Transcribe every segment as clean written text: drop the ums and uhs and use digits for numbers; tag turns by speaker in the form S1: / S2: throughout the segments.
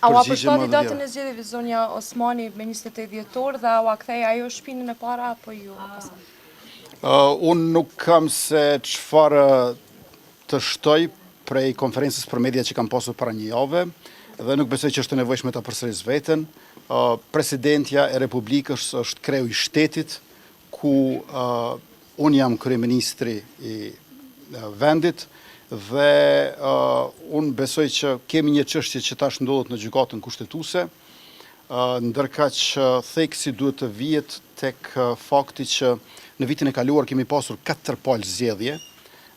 S1: A u apërshtavi datën e zgjedhjeve zonja Osmani me 28 dhjetor dhe a u akthej ajo shpinën e para apo ju?
S2: Unë nuk kam se çfarë të shtoj prej konferencës për media që kam pasur para një jave dhe nuk besoj që është e nevojshme ta përsëris veten. Presidentja e Republikës është kreu i shtetit ku unë jam kryeministri i vendit dhe unë besoj që kemi një çështje që tash ndodhet në gjykatën kushtetuese, ndërkaq theksi duhet të vihet tek fakti që në vitin e kaluar kemi pasur 4 palë zgjedhje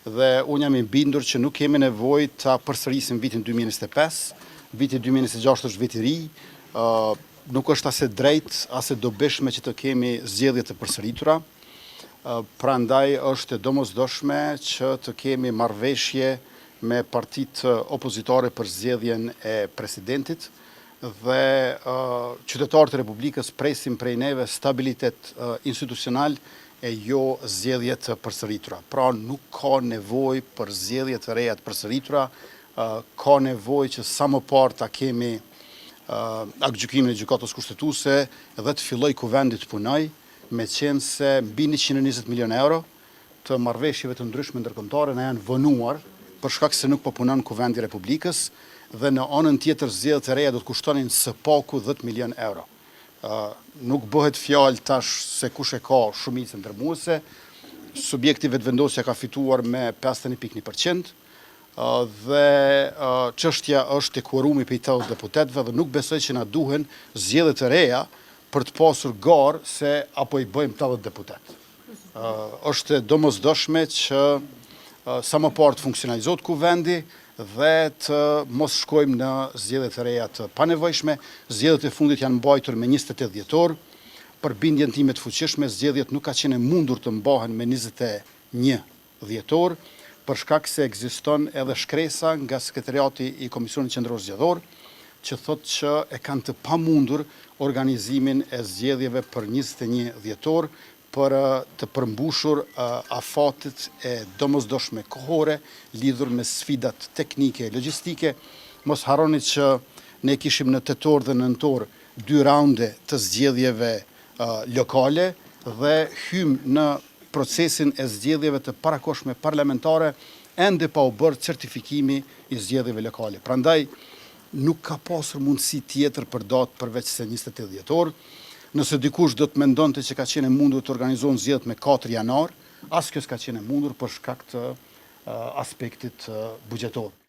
S2: dhe unë jam i bindur që nuk kemi nevojë ta përsërisim vitin 2025, viti 2026 është vit i ri, nuk është as e drejtë as e dobishme që të kemi zgjedhje të përsëritura. Prandaj është e domosdoshme që të kemi marrëveshje me partitë opozitare për zgjedhjen e presidentit dhe qytetarët e Republikës presin prej neve stabilitet institucional e jo zgjedhje të përsëritura. Pra nuk ka nevojë për zgjedhje të reja të përsëritura, ka nevojë që sa më parë ta kemi aktgjykimin e gjykatës kushtetuese dhe të filloj kuvendi të punoj, me qenë se mbi 120 milion euro të marrëveshjeve të ndryshme ndërkombëtare na janë vonuar për shkak se nuk po punon kuvendi i Republikës dhe në anën tjetër zgjedhjet e reja do të kushtonin së paku 10 milion euro. Nuk bëhet fjalë tash se kush e ka shumicën ndërmuese, subjekti vetëvendosja ka fituar me 51.1% dhe çështja është te kuorumi për 80 deputetëve dhe nuk besoj që na duhen zgjedhje të reja për të pasur garë se apo i bëjmë 80 deputet. Është domosdoshme që sa më parë të funksionalizohet kuvendi dhe të mos shkojmë në zgjedhje të reja të panevojshme. Zgjedhjet e fundit janë mbajtur me 28 dhjetor. Për bindjen time të fuqishme, zgjedhjet nuk ka qenë mundur të mbahen me 21 dhjetor, për shkak se ekziston edhe shkresa nga sekretariati i Komisionit Qendror Zgjedhor, që thotë që e kanë të pamundur organizimin e zgjedhjeve për 21 dhjetor për të përmbushur afatet e domosdoshme kohore lidhur me sfidat teknike e logjistike. Mos harroni që ne kishim në tetor dhe nëntor 2 raunde të zgjedhjeve lokale dhe hym në procesin e zgjedhjeve të parakohshme parlamentare ende pa u bërë certifikimi i zgjedhjeve lokale. Prandaj nuk ka pasur mundësi tjetër për datë përveç se 28 dhjetor. Nëse dikush do të mendonte që ka qenë mundur të organizohen zgjedhjet me 4 janar, as kjo s'ka qenë mundur për shkak të aspektit buxhetor.